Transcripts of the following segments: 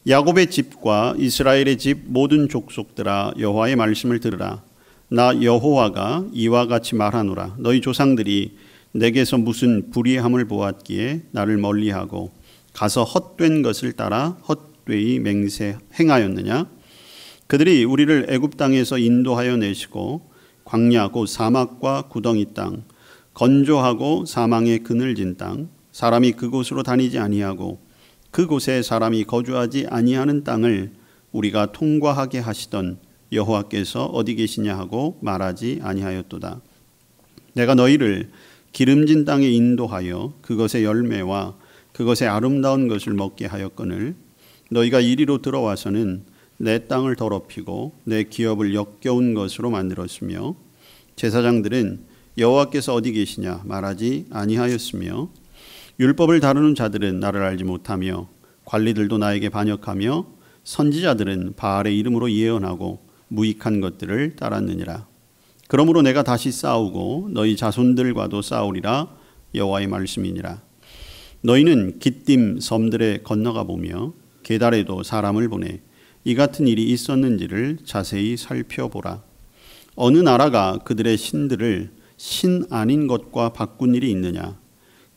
야곱의 집과 이스라엘의 집 모든 족속들아 여호와의 말씀을 들으라. 나 여호와가 이와 같이 말하노라. 너희 조상들이 내게서 무슨 불의함을 보았기에 나를 멀리하고 가서 헛된 것을 따라 헛되이 맹세 행하였느냐. 그들이 우리를 애굽 땅에서 인도하여 내시고 광야 곧 사막과 구덩이 땅, 건조하고 사망의 그늘진 땅, 사람이 그곳으로 다니지 아니하고 그곳에 사람이 거주하지 아니하는 땅을 우리가 통과하게 하시던 여호와께서 어디 계시냐 하고 말하지 아니하였도다. 내가 너희를 기름진 땅에 인도하여 그것의 열매와 그것의 아름다운 것을 먹게 하였거늘 너희가 이리로 들어와서는 내 땅을 더럽히고 내 기업을 역겨운 것으로 만들었으며 제사장들은 여호와께서 어디 계시냐 말하지 아니하였으며 율법을 다루는 자들은 나를 알지 못하며 관리들도 나에게 반역하며 선지자들은 바알의 이름으로 예언하고 무익한 것들을 따랐느니라. 그러므로 내가 다시 싸우고 너희 자손들과도 싸우리라. 여호와의 말씀이니라. 너희는 기띔 섬들에 건너가 보며 게달에도 사람을 보내 이 같은 일이 있었는지를 자세히 살펴보라. 어느 나라가 그들의 신들을 신 아닌 것과 바꾼 일이 있느냐.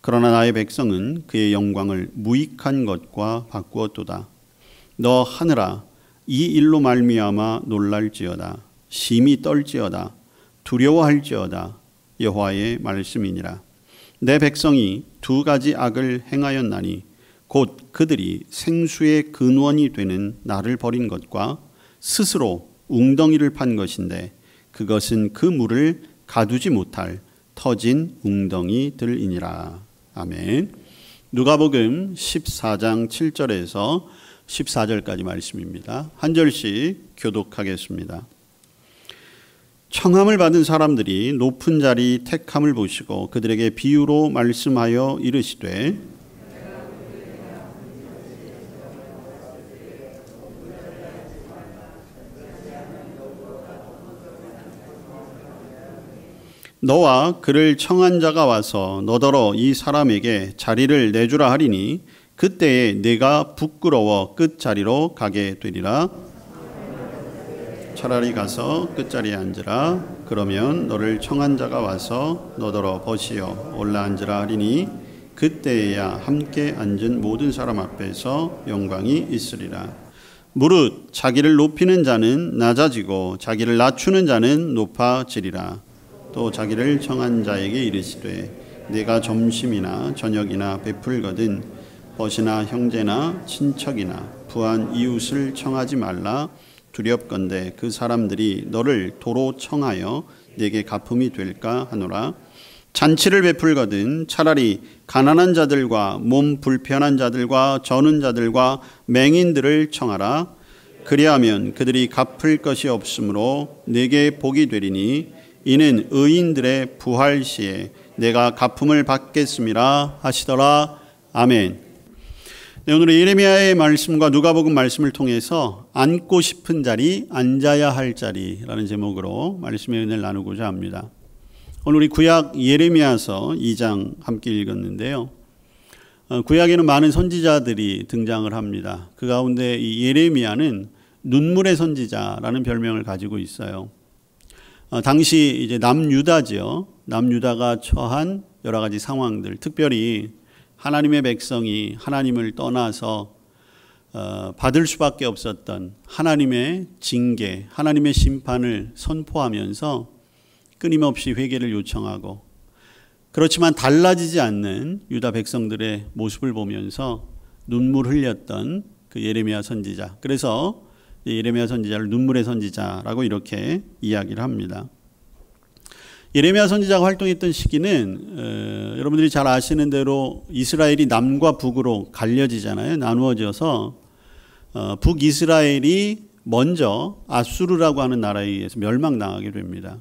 그러나 나의 백성은 그의 영광을 무익한 것과 바꾸었도다. 너 하늘아 이 일로 말미암아 놀랄지어다. 심히 떨지어다. 두려워할지어다. 여호와의 말씀이니라. 내 백성이 두 가지 악을 행하였나니 곧 그들이 생수의 근원이 되는 나를 버린 것과 스스로 웅덩이를 판 것인데 그것은 그 물을 가두지 못할 터진 웅덩이들이니라. 아멘. 누가복음 14장 7절에서 14절까지 말씀입니다. 한 절씩 교독하겠습니다. 청함을 받은 사람들이 높은 자리 택함을 보시고 그들에게 비유로 말씀하여 이르시되 너와 그를 청한 자가 와서 너더러 이 사람에게 자리를 내주라 하리니 그때에 네가 부끄러워 끝자리로 가게 되리라. 차라리 가서 끝자리에 앉으라. 그러면 너를 청한 자가 와서 너더러 벗으여 올라앉으라 하리니 그때에야 함께 앉은 모든 사람 앞에서 영광이 있으리라. 무릇 자기를 높이는 자는 낮아지고 자기를 낮추는 자는 높아지리라. 또 자기를 청한 자에게 이르시되 네가 점심이나 저녁이나 베풀거든 벗이나 형제나 친척이나 부한 이웃을 청하지 말라. 두렵건대 그 사람들이 너를 도로 청하여 네게 갚음이 될까 하노라. 잔치를 베풀거든 차라리 가난한 자들과 몸 불편한 자들과 저는 자들과 맹인들을 청하라. 그리하면 그들이 갚을 것이 없으므로 네게 복이 되리니 이는 의인들의 부활 시에 내가 갚음을 받겠음이라 하시더라. 아멘. 네, 오늘은 예레미야의 말씀과 누가복음 말씀을 통해서 앉고 싶은 자리, 앉아야 할 자리라는 제목으로 말씀의 은혜를 나누고자 합니다. 오늘 우리 구약 예레미야서 2장 함께 읽었는데요. 구약에는 많은 선지자들이 등장을 합니다. 그 가운데 이 예레미야는 눈물의 선지자라는 별명을 가지고 있어요. 당시 이제 남유다지요. 남유다가 처한 여러 가지 상황들, 특별히 하나님의 백성이 하나님을 떠나서 받을 수밖에 없었던 하나님의 징계, 하나님의 심판을 선포하면서 끊임없이 회개를 요청하고 그렇지만 달라지지 않는 유다 백성들의 모습을 보면서 눈물 흘렸던 그 예레미야 선지자. 그래서 예레미야 선지자를 눈물의 선지자라고 이렇게 이야기를 합니다. 예레미야 선지자가 활동했던 시기는 여러분들이 잘 아시는 대로 이스라엘이 남과 북으로 갈려지잖아요. 나누어져서 북이스라엘이 먼저 아수르라고 하는 나라에 의해서 멸망당하게 됩니다.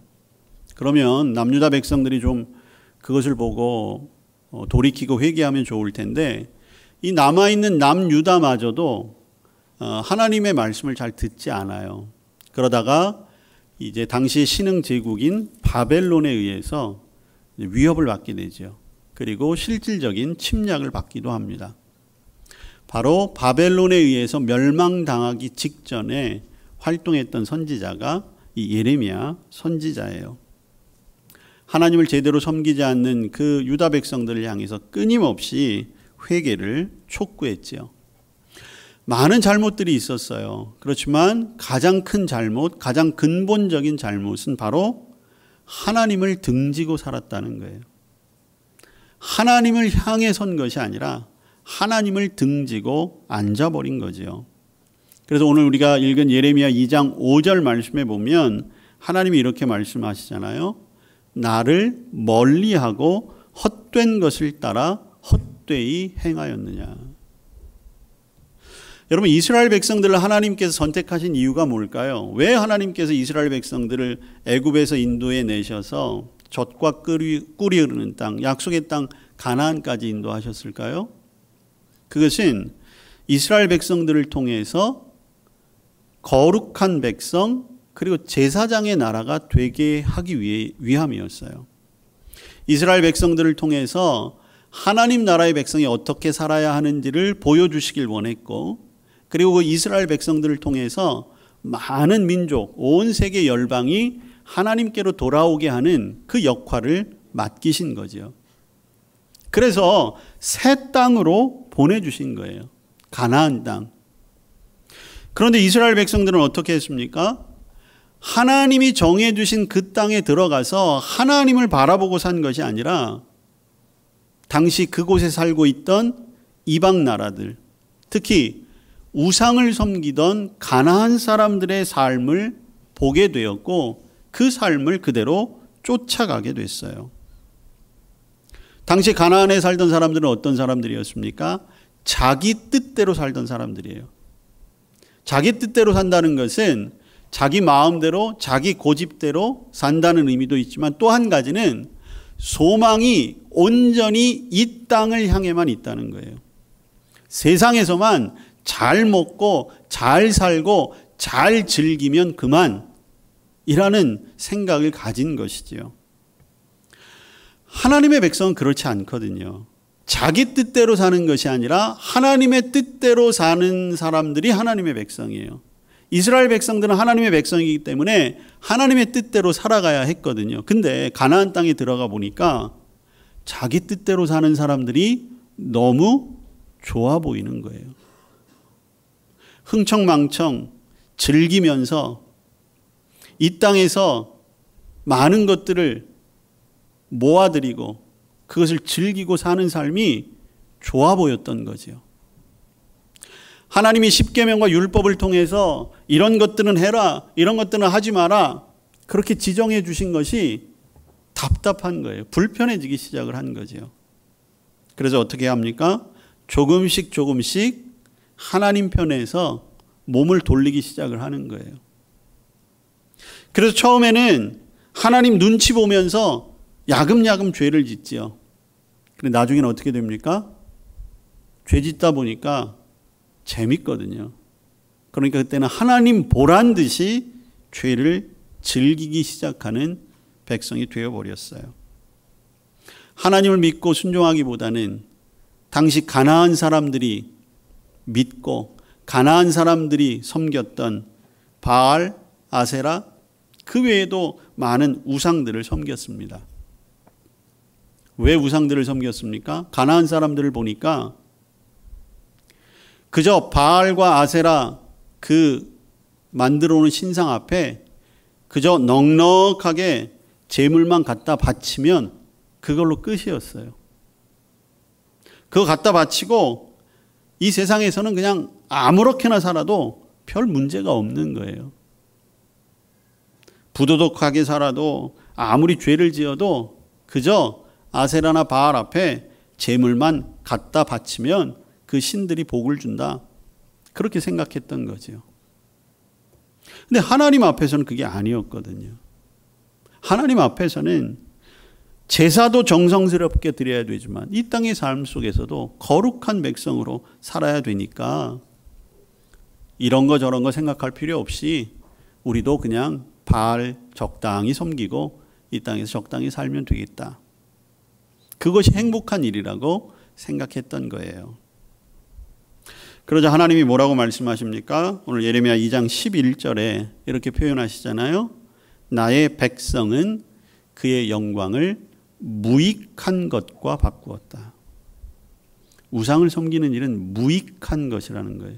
그러면 남유다 백성들이 좀 그것을 보고 돌이키고 회개하면 좋을 텐데 이 남아있는 남유다마저도 하나님의 말씀을 잘 듣지 않아요. 그러다가 이제 당시 신흥 제국인 바벨론에 의해서 위협을 받게 되죠. 그리고 실질적인 침략을 받기도 합니다. 바로 바벨론에 의해서 멸망당하기 직전에 활동했던 선지자가 이 예레미야 선지자예요. 하나님을 제대로 섬기지 않는 그 유다 백성들을 향해서 끊임없이 회개를 촉구했지요. 많은 잘못들이 있었어요. 그렇지만 가장 큰 잘못, 가장 근본적인 잘못은 바로 하나님을 등지고 살았다는 거예요. 하나님을 향해 선 것이 아니라 하나님을 등지고 앉아버린 거죠. 그래서 오늘 우리가 읽은 예레미야 2장 5절 말씀에 보면 하나님이 이렇게 말씀하시잖아요. 나를 멀리하고 헛된 것을 따라 헛되이 행하였느냐. 여러분, 이스라엘 백성들을 하나님께서 선택하신 이유가 뭘까요? 왜 하나님께서 이스라엘 백성들을 애굽에서 인도해 내셔서 젖과 꿀이 흐르는 땅, 약속의 땅 가나안까지 인도하셨을까요? 그것은 이스라엘 백성들을 통해서 거룩한 백성 그리고 제사장의 나라가 되게 하기 위함이었어요. 이스라엘 백성들을 통해서 하나님 나라의 백성이 어떻게 살아야 하는지를 보여주시길 원했고, 그리고 그 이스라엘 백성들을 통해서 많은 민족, 온 세계 열방이 하나님께로 돌아오게 하는 그 역할을 맡기신 거죠. 그래서 새 땅으로 보내주신 거예요. 가나안 땅. 그런데 이스라엘 백성들은 어떻게 했습니까? 하나님이 정해주신 그 땅에 들어가서 하나님을 바라보고 산 것이 아니라 당시 그곳에 살고 있던 이방 나라들, 특히 우상을 섬기던 가나안 사람들의 삶을 보게 되었고 그 삶을 그대로 쫓아가게 됐어요. 당시 가나안에 살던 사람들은 어떤 사람들이었습니까? 자기 뜻대로 살던 사람들이에요. 자기 뜻대로 산다는 것은 자기 마음대로 자기 고집대로 산다는 의미도 있지만 또 한 가지는 소망이 온전히 이 땅을 향해만 있다는 거예요. 세상에서만 잘 먹고 잘 살고 잘 즐기면 그만이라는 생각을 가진 것이지요. 하나님의 백성은 그렇지 않거든요. 자기 뜻대로 사는 것이 아니라 하나님의 뜻대로 사는 사람들이 하나님의 백성이에요. 이스라엘 백성들은 하나님의 백성이기 때문에 하나님의 뜻대로 살아가야 했거든요. 근데 가나안 땅에 들어가 보니까 자기 뜻대로 사는 사람들이 너무 좋아 보이는 거예요. 흥청망청 즐기면서 이 땅에서 많은 것들을 모아들이고 그것을 즐기고 사는 삶이 좋아 보였던 거죠. 하나님이 십계명과 율법을 통해서 이런 것들은 해라, 이런 것들은 하지 마라 그렇게 지정해 주신 것이 답답한 거예요. 불편해지기 시작을 한 거죠. 그래서 어떻게 합니까? 조금씩 하나님 편에서 몸을 돌리기 시작을 하는 거예요. 그래서 처음에는 하나님 눈치 보면서 야금야금 죄를 짓지요. 근데 나중에는 어떻게 됩니까? 죄 짓다 보니까 재밌거든요. 그러니까 그때는 하나님 보란 듯이 죄를 즐기기 시작하는 백성이 되어버렸어요. 하나님을 믿고 순종하기보다는 당시 가나안 사람들이 믿고 가나안 사람들이 섬겼던 바알, 아세라 그 외에도 많은 우상들을 섬겼습니다. 왜 우상들을 섬겼습니까? 가나안 사람들을 보니까 그저 바알과 아세라 그 만들어 놓은 신상 앞에 그저 넉넉하게 제물만 갖다 바치면 그걸로 끝이었어요. 그거 갖다 바치고 이 세상에서는 그냥 아무렇게나 살아도 별 문제가 없는 거예요. 부도덕하게 살아도 아무리 죄를 지어도 그저 아세라나 바알 앞에 제물만 갖다 바치면 그 신들이 복을 준다. 그렇게 생각했던 거죠. 근데 하나님 앞에서는 그게 아니었거든요. 하나님 앞에서는 제사도 정성스럽게 드려야 되지만 이 땅의 삶 속에서도 거룩한 백성으로 살아야 되니까 이런 거 저런 거 생각할 필요 없이 우리도 그냥 바알 적당히 섬기고 이 땅에서 적당히 살면 되겠다. 그것이 행복한 일이라고 생각했던 거예요. 그러자 하나님이 뭐라고 말씀하십니까? 오늘 예레미야 2장 11절에 이렇게 표현하시잖아요. 나의 백성은 그의 영광을 무익한 것과 바꾸었다. 우상을 섬기는 일은 무익한 것이라는 거예요.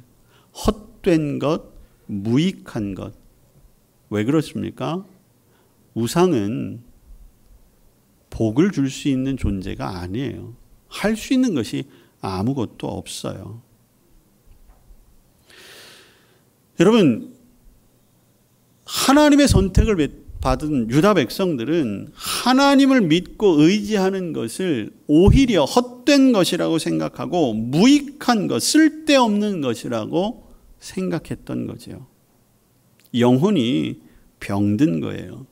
헛된 것, 무익한 것. 왜 그렇습니까? 우상은 복을 줄 수 있는 존재가 아니에요. 할 수 있는 것이 아무것도 없어요. 여러분, 하나님의 선택을 받은 유다 백성들은 하나님을 믿고 의지하는 것을 오히려 헛된 것이라고 생각하고 무익한 것, 쓸데없는 것이라고 생각했던 거죠. 영혼이 병든 거예요.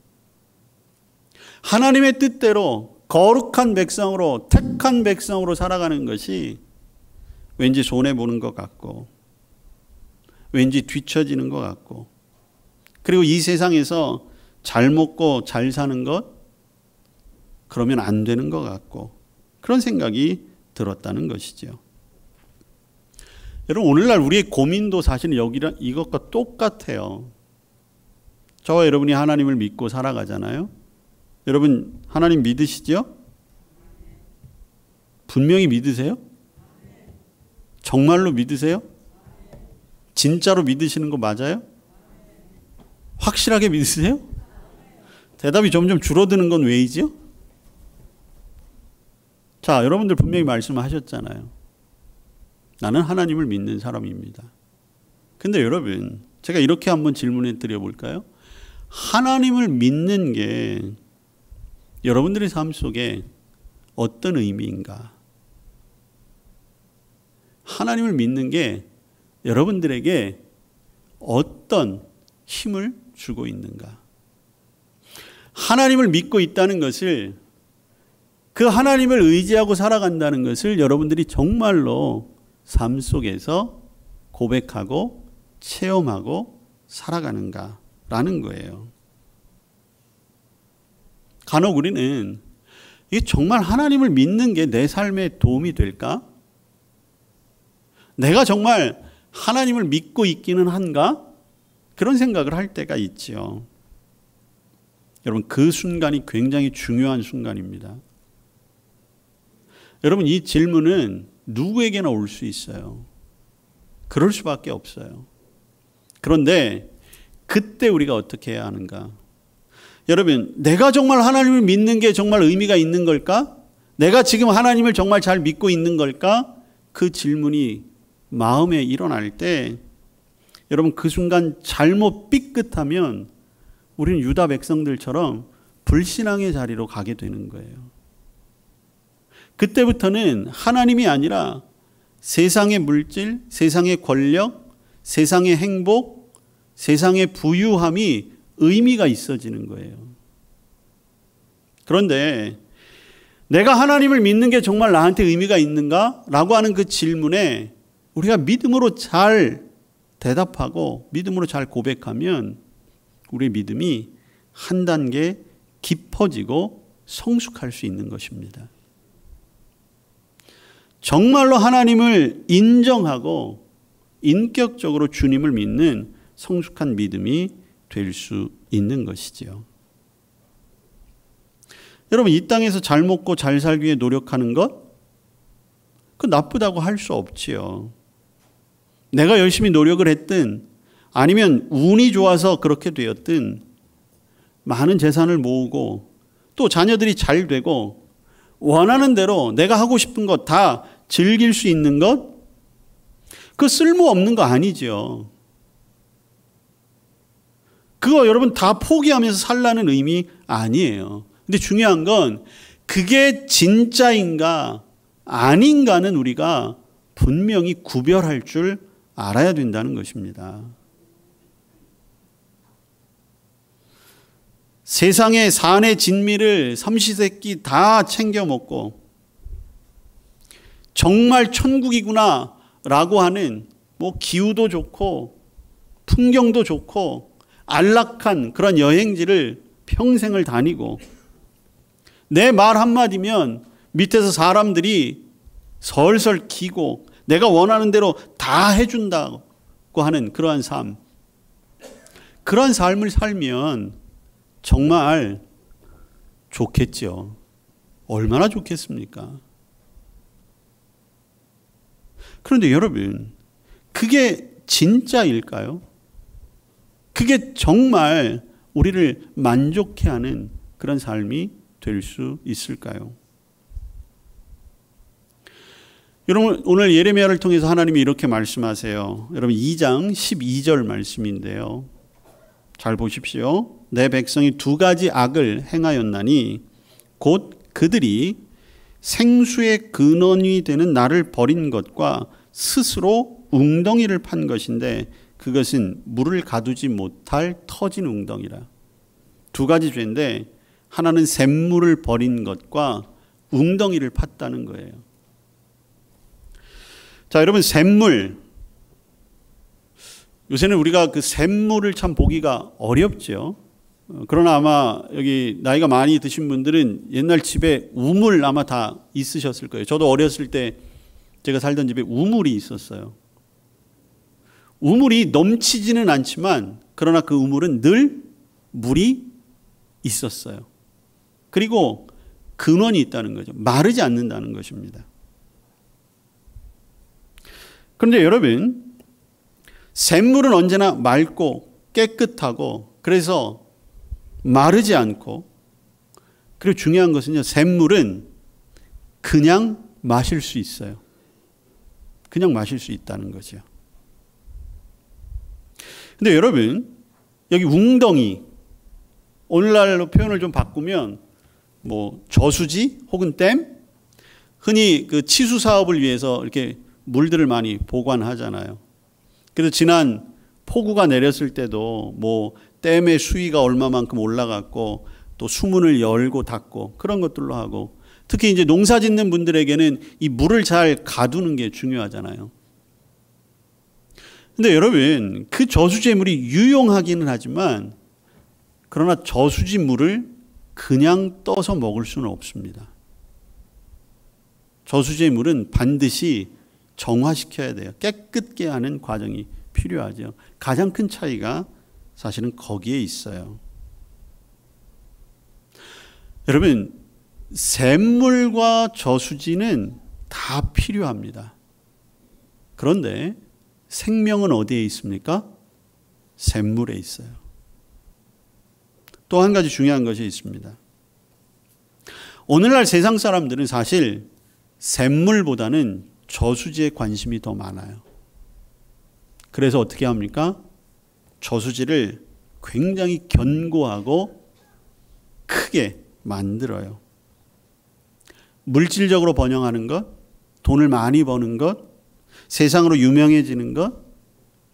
하나님의 뜻대로 거룩한 백성으로, 택한 백성으로 살아가는 것이 왠지 손해보는 것 같고, 왠지 뒤처지는 것 같고, 그리고 이 세상에서 잘 먹고 잘 사는 것, 그러면 안 되는 것 같고, 그런 생각이 들었다는 것이죠. 여러분, 오늘날 우리의 고민도 사실 이것과 똑같아요. 저와 여러분이 하나님을 믿고 살아가잖아요. 여러분, 하나님 믿으시죠? 분명히 믿으세요? 정말로 믿으세요? 진짜로 믿으시는 거 맞아요? 확실하게 믿으세요? 대답이 점점 줄어드는 건 왜이죠? 자, 여러분들 분명히 말씀하셨잖아요. 나는 하나님을 믿는 사람입니다. 근데 여러분, 제가 이렇게 한번 질문해 드려볼까요? 하나님을 믿는 게 여러분들의 삶 속에 어떤 의미인가? 하나님을 믿는 게 여러분들에게 어떤 힘을 주고 있는가? 하나님을 믿고 있다는 것을, 그 하나님을 의지하고 살아간다는 것을 여러분들이 정말로 삶 속에서 고백하고 체험하고 살아가는가라는 거예요. 간혹 우리는 이게 정말 하나님을 믿는 게 내 삶에 도움이 될까? 내가 정말 하나님을 믿고 있기는 한가? 그런 생각을 할 때가 있죠. 여러분, 그 순간이 굉장히 중요한 순간입니다. 여러분, 이 질문은 누구에게나 올 수 있어요. 그럴 수밖에 없어요. 그런데 그때 우리가 어떻게 해야 하는가? 여러분, 내가 정말 하나님을 믿는 게 정말 의미가 있는 걸까? 내가 지금 하나님을 정말 잘 믿고 있는 걸까? 그 질문이 마음에 일어날 때, 여러분, 그 순간 잘못 삐끗하면 우리는 유다 백성들처럼 불신앙의 자리로 가게 되는 거예요. 그때부터는 하나님이 아니라 세상의 물질, 세상의 권력, 세상의 행복, 세상의 부유함이 의미가 있어지는 거예요. 그런데 내가 하나님을 믿는 게 정말 나한테 의미가 있는가? 라고 하는 그 질문에 우리가 믿음으로 잘 대답하고 믿음으로 잘 고백하면 우리의 믿음이 한 단계 깊어지고 성숙할 수 있는 것입니다. 정말로 하나님을 인정하고 인격적으로 주님을 믿는 성숙한 믿음이 될 수 있는 것이지요. 여러분, 이 땅에서 잘 먹고 잘 살기 위해 노력하는 것, 그 나쁘다고 할 수 없지요. 내가 열심히 노력을 했든 아니면 운이 좋아서 그렇게 되었든 많은 재산을 모으고 또 자녀들이 잘 되고 원하는 대로 내가 하고 싶은 것 다 즐길 수 있는 것, 그 쓸모없는 거 아니죠. 그거 여러분 다 포기하면서 살라는 의미 아니에요. 근데 중요한 건 그게 진짜인가 아닌가는 우리가 분명히 구별할 줄 알아야 된다는 것입니다. 세상의 산의 진미를 삼시세끼 다 챙겨 먹고 정말 천국이구나 라고 하는 기후도 좋고 풍경도 좋고 안락한 그런 여행지를 평생을 다니고 내 말 한마디면 밑에서 사람들이 설설 기고 내가 원하는 대로 다 해준다고 하는 그러한 삶. 그러한 삶을 살면 정말 좋겠죠. 얼마나 좋겠습니까? 그런데 여러분, 그게 진짜일까요? 그게 정말 우리를 만족해 하는 그런 삶이 될 수 있을까요? 여러분, 오늘 예레미야를 통해서 하나님이 이렇게 말씀하세요. 여러분 2장 12절 말씀인데요. 잘 보십시오. 내 백성이 두 가지 악을 행하였나니 곧 그들이 생수의 근원이 되는 나를 버린 것과 스스로 웅덩이를 판 것인데 그것은 물을 가두지 못할 터진 웅덩이라. 두 가지 죄인데 하나는 샘물을 버린 것과 웅덩이를 팠다는 거예요. 자, 여러분, 샘물. 요새는 우리가 그 샘물을 참 보기가 어렵죠. 그러나 아마 여기 나이가 많이 드신 분들은 옛날 집에 우물 아마 다 있으셨을 거예요. 저도 어렸을 때 제가 살던 집에 우물이 있었어요. 우물이 넘치지는 않지만 그러나 그 우물은 늘 물이 있었어요. 그리고 근원이 있다는 거죠. 마르지 않는다는 것입니다. 그런데 여러분, 샘물은 언제나 맑고 깨끗하고 그래서 마르지 않고, 그리고 중요한 것은요, 샘물은 그냥 마실 수 있어요. 그냥 마실 수 있다는 거죠. 근데 여러분, 여기 웅덩이, 오늘날로 표현을 좀 바꾸면 뭐 저수지 혹은 댐, 흔히 그 치수 사업을 위해서 이렇게 물들을 많이 보관하잖아요. 그래서 지난 폭우가 내렸을 때도 뭐 댐의 수위가 얼마만큼 올라갔고 또 수문을 열고 닫고 그런 것들로 하고, 특히 이제 농사 짓는 분들에게는 이 물을 잘 가두는 게 중요하잖아요. 근데 여러분, 그 저수지의 물이 유용하기는 하지만 그러나 저수지 물을 그냥 떠서 먹을 수는 없습니다. 저수지의 물은 반드시 정화시켜야 돼요. 깨끗게 하는 과정이 필요하죠. 가장 큰 차이가 사실은 거기에 있어요. 여러분, 샘물과 저수지는 다 필요합니다. 그런데 생명은 어디에 있습니까? 샘물에 있어요. 또 한 가지 중요한 것이 있습니다. 오늘날 세상 사람들은 사실 샘물보다는 저수지에 관심이 더 많아요. 그래서 어떻게 합니까? 저수지를 굉장히 견고하고 크게 만들어요. 물질적으로 번영하는 것, 돈을 많이 버는 것, 세상으로 유명해지는 것,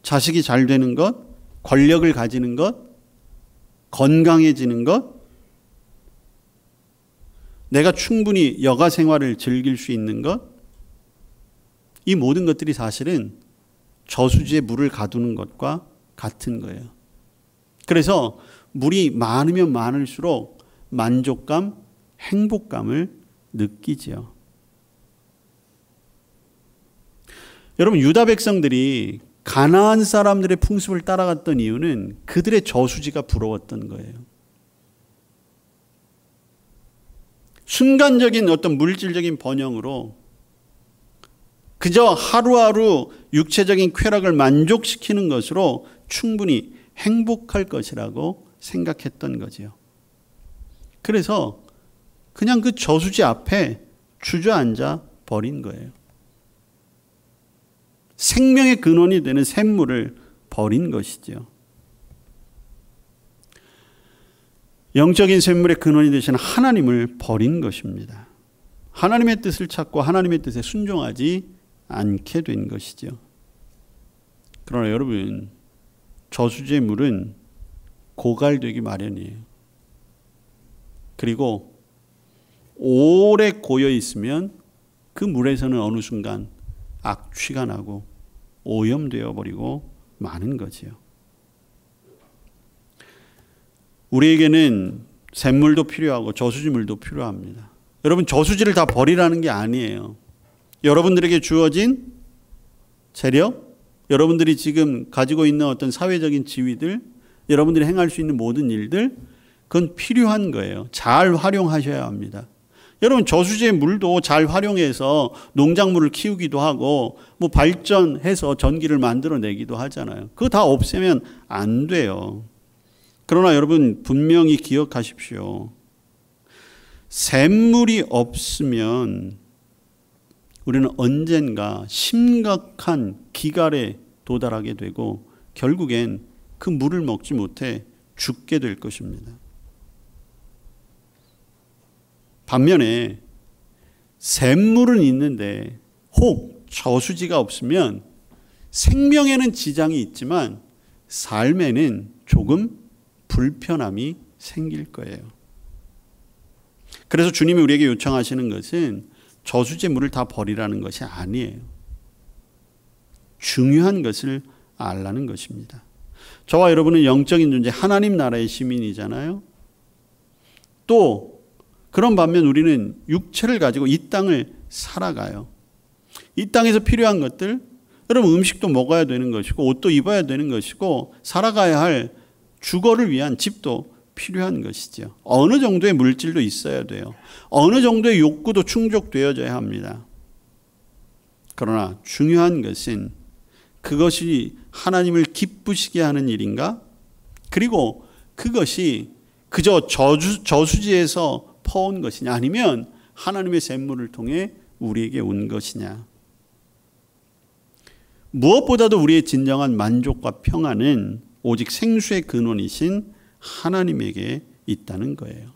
자식이 잘 되는 것, 권력을 가지는 것, 건강해지는 것, 내가 충분히 여가 생활을 즐길 수 있는 것, 이 모든 것들이 사실은 저수지에 물을 가두는 것과 같은 거예요. 그래서 물이 많으면 많을수록 만족감, 행복감을 느끼지요. 여러분, 유다 백성들이 가나안 사람들의 풍습을 따라갔던 이유는 그들의 저수지가 부러웠던 거예요. 순간적인 어떤 물질적인 번영으로 그저 하루하루 육체적인 쾌락을 만족시키는 것으로 충분히 행복할 것이라고 생각했던 거지요. 그래서 그냥 그 저수지 앞에 주저앉아 버린 거예요. 생명의 근원이 되는 샘물을 버린 것이죠. 영적인 샘물의 근원이 되시는 하나님을 버린 것입니다. 하나님의 뜻을 찾고 하나님의 뜻에 순종하지 않게 된 것이죠. 그러나 여러분, 저수지의 물은 고갈되기 마련이에요. 그리고 오래 고여 있으면 그 물에서는 어느 순간 악취가 나고 오염되어 버리고 마는 거지요. 우리에게는 샘물도 필요하고 저수지물도 필요합니다. 여러분, 저수지를 다 버리라는 게 아니에요. 여러분들에게 주어진 재력, 여러분들이 지금 가지고 있는 어떤 사회적인 지위들, 여러분들이 행할 수 있는 모든 일들, 그건 필요한 거예요. 잘 활용하셔야 합니다. 여러분, 저수지의 물도 잘 활용해서 농작물을 키우기도 하고 뭐 발전해서 전기를 만들어내기도 하잖아요. 그거 다 없애면 안 돼요. 그러나 여러분, 분명히 기억하십시오. 샘물이 없으면 우리는 언젠가 심각한 기갈에 도달하게 되고 결국엔 그 물을 먹지 못해 죽게 될 것입니다. 반면에 샘물은 있는데 혹 저수지가 없으면 생명에는 지장이 있지만 삶에는 조금 불편함이 생길 거예요. 그래서 주님이 우리에게 요청하시는 것은 저수지의 물을 다 버리라는 것이 아니에요. 중요한 것을 알라는 것입니다. 저와 여러분은 영적인 존재, 하나님 나라의 시민이잖아요. 또 그런 반면 우리는 육체를 가지고 이 땅을 살아가요. 이 땅에서 필요한 것들, 여러분 음식도 먹어야 되는 것이고 옷도 입어야 되는 것이고 살아가야 할 주거를 위한 집도 필요한 것이죠. 어느 정도의 물질도 있어야 돼요. 어느 정도의 욕구도 충족되어져야 합니다. 그러나 중요한 것은 그것이 하나님을 기쁘시게 하는 일인가? 그리고 그것이 그저 저수지에서 퍼온 것이냐, 아니면 하나님의 샘물을 통해 우리에게 온 것이냐. 무엇보다도 우리의 진정한 만족과 평안은 오직 생수의 근원이신 하나님에게 있다는 거예요.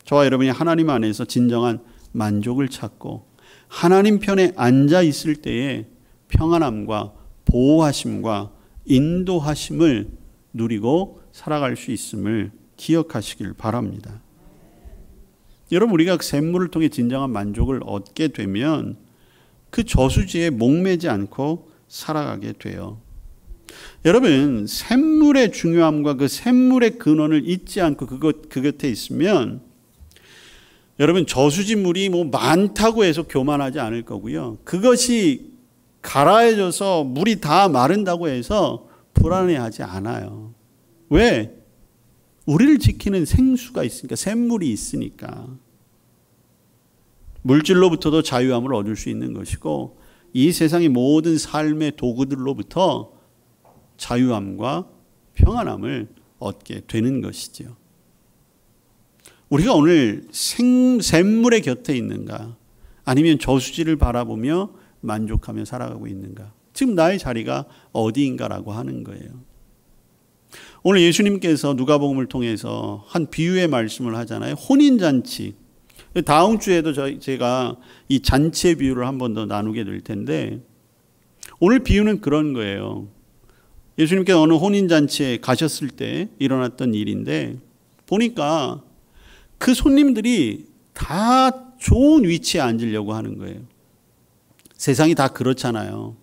저와 여러분이 하나님 안에서 진정한 만족을 찾고 하나님 편에 앉아 있을 때에 평안함과 보호하심과 인도하심을 누리고 살아갈 수 있음을 기억하시길 바랍니다. 여러분, 우리가 샘물을 통해 진정한 만족을 얻게 되면 그 저수지에 목매지 않고 살아가게 돼요. 여러분, 샘물의 중요함과 그 샘물의 근원을 잊지 않고 그 곁에 있으면 여러분, 저수지 물이 뭐 많다고 해서 교만하지 않을 거고요. 그것이 가라앉아서 물이 다 마른다고 해서 불안해하지 않아요. 왜? 우리를 지키는 생수가 있으니까, 샘물이 있으니까. 물질로부터도 자유함을 얻을 수 있는 것이고 이 세상의 모든 삶의 도구들로부터 자유함과 평안함을 얻게 되는 것이죠. 우리가 오늘 샘물의 곁에 있는가, 아니면 저수지를 바라보며 만족하며 살아가고 있는가? 지금 나의 자리가 어디인가라고 하는 거예요. 오늘 예수님께서 누가복음을 통해서 한 비유의 말씀을 하잖아요. 혼인잔치. 다음 주에도 제가 이 잔치의 비유를 한 번 더 나누게 될 텐데, 오늘 비유는 그런 거예요. 예수님께서 어느 혼인잔치에 가셨을 때 일어났던 일인데, 보니까 그 손님들이 다 좋은 위치에 앉으려고 하는 거예요. 세상이 다 그렇잖아요.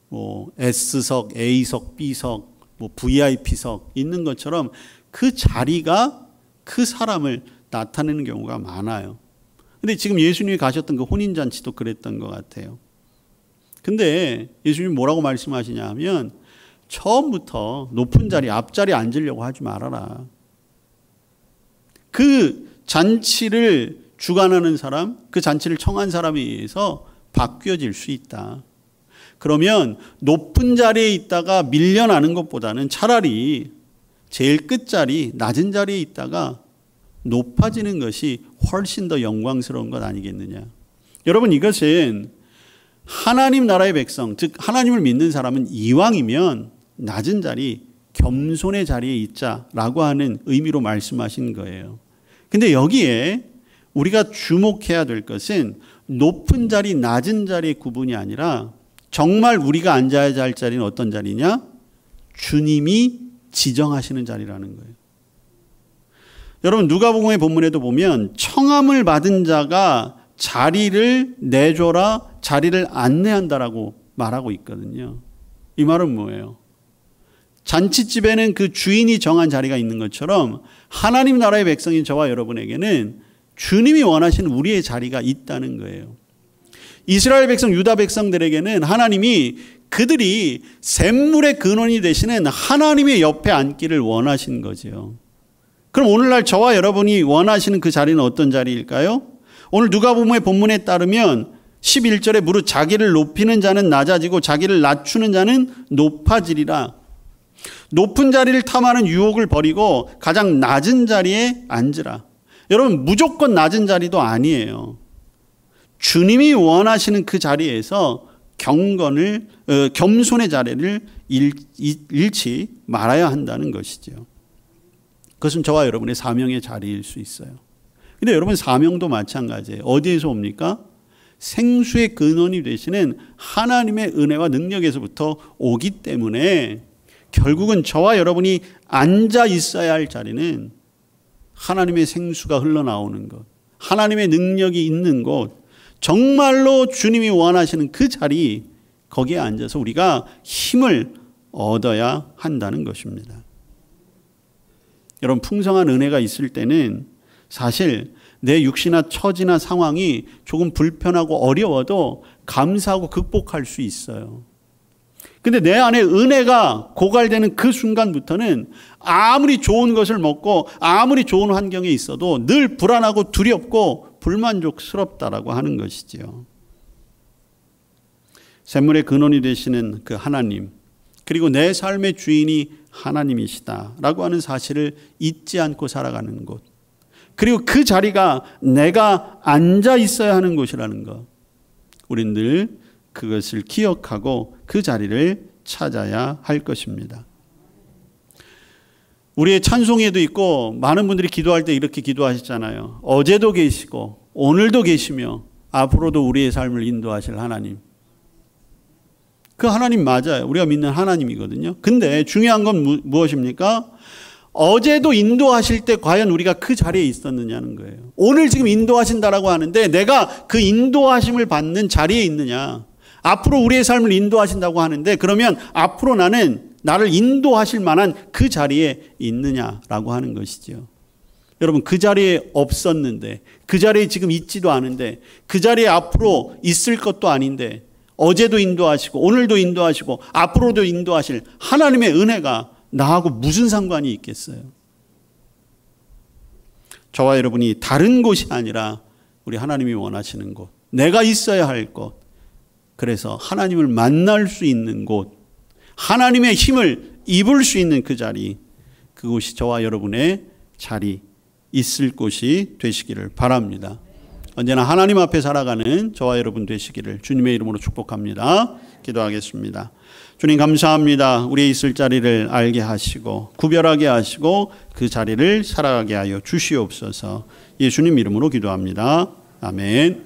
뭐 S석, A석, B석, 뭐 VIP석 있는 것처럼 그 자리가 그 사람을 나타내는 경우가 많아요. 근데 지금 예수님이 가셨던 그 혼인잔치도 그랬던 것 같아요. 근데 예수님이 뭐라고 말씀하시냐 하면, 처음부터 높은 자리, 앞자리에 앉으려고 하지 말아라. 그 잔치를 주관하는 사람, 그 잔치를 청한 사람에 의해서 바뀌어질 수 있다. 그러면 높은 자리에 있다가 밀려나는 것보다는 차라리 제일 끝자리, 낮은 자리에 있다가 높아지는 것이 훨씬 더 영광스러운 것 아니겠느냐. 여러분, 이것은 하나님 나라의 백성, 즉 하나님을 믿는 사람은 이왕이면 낮은 자리, 겸손의 자리에 있자라고 하는 의미로 말씀하신 거예요. 근데 여기에 우리가 주목해야 될 것은 높은 자리, 낮은 자리의 구분이 아니라 정말 우리가 앉아야 할 자리는 어떤 자리냐? 주님이 지정하시는 자리라는 거예요. 여러분, 누가복음의 본문에도 보면 청함을 받은 자가 자리를 내줘라, 자리를 안내한다라고 말하고 있거든요. 이 말은 뭐예요? 잔치집에는 그 주인이 정한 자리가 있는 것처럼 하나님 나라의 백성인 저와 여러분에게는 주님이 원하시는 우리의 자리가 있다는 거예요. 이스라엘 백성, 유다 백성들에게는 하나님이 그들이 샘물의 근원이 되시는 하나님의 옆에 앉기를 원하신 거죠. 그럼 오늘날 저와 여러분이 원하시는 그 자리는 어떤 자리일까요? 오늘 누가복음의 본문에 따르면 11절에 무릇 자기를 높이는 자는 낮아지고 자기를 낮추는 자는 높아지리라. 높은 자리를 탐하는 유혹을 버리고 가장 낮은 자리에 앉으라. 여러분, 무조건 낮은 자리도 아니에요. 주님이 원하시는 그 자리에서 겸손의 자리를 잃지 말아야 한다는 것이죠. 그것은 저와 여러분의 사명의 자리일 수 있어요. 근데 여러분, 사명도 마찬가지예요. 어디에서 옵니까? 생수의 근원이 되시는 하나님의 은혜와 능력에서부터 오기 때문에 결국은 저와 여러분이 앉아 있어야 할 자리는 하나님의 생수가 흘러나오는 것, 하나님의 능력이 있는 곳, 정말로 주님이 원하시는 그 자리, 거기에 앉아서 우리가 힘을 얻어야 한다는 것입니다. 여러분, 풍성한 은혜가 있을 때는 사실 내 육신이나 처지나 상황이 조금 불편하고 어려워도 감사하고 극복할 수 있어요. 근데 내 안에 은혜가 고갈되는 그 순간부터는 아무리 좋은 것을 먹고 아무리 좋은 환경에 있어도 늘 불안하고 두렵고 불만족스럽다라고 하는 것이지요. 샘물의 근원이 되시는 그 하나님, 그리고 내 삶의 주인이 하나님이시다라고 하는 사실을 잊지 않고 살아가는 곳, 그리고 그 자리가 내가 앉아 있어야 하는 곳이라는 것, 우리는 늘 그것을 기억하고 그 자리를 찾아야 할 것입니다. 우리의 찬송에도 있고 많은 분들이 기도할 때 이렇게 기도하셨잖아요. 어제도 계시고 오늘도 계시며 앞으로도 우리의 삶을 인도하실 하나님. 그 하나님 맞아요. 우리가 믿는 하나님이거든요. 근데 중요한 건 무엇입니까? 어제도 인도하실 때 과연 우리가 그 자리에 있었느냐는 거예요. 오늘 지금 인도하신다라고 하는데 내가 그 인도하심을 받는 자리에 있느냐. 앞으로 우리의 삶을 인도하신다고 하는데 그러면 앞으로 나를 인도하실 만한 그 자리에 있느냐라고 하는 것이죠. 여러분, 그 자리에 없었는데, 그 자리에 지금 있지도 않은데, 그 자리에 앞으로 있을 것도 아닌데, 어제도 인도하시고 오늘도 인도하시고 앞으로도 인도하실 하나님의 은혜가 나하고 무슨 상관이 있겠어요? 저와 여러분이 다른 곳이 아니라 우리 하나님이 원하시는 곳, 내가 있어야 할 곳, 그래서 하나님을 만날 수 있는 곳, 하나님의 힘을 입을 수 있는 그 자리, 그곳이 저와 여러분의 자리 있을 곳이 되시기를 바랍니다. 언제나 하나님 앞에 살아가는 저와 여러분 되시기를 주님의 이름으로 축복합니다. 기도하겠습니다. 주님, 감사합니다. 우리의 있을 자리를 알게 하시고 구별하게 하시고 그 자리를 살아가게 하여 주시옵소서. 예수님 이름으로 기도합니다. 아멘.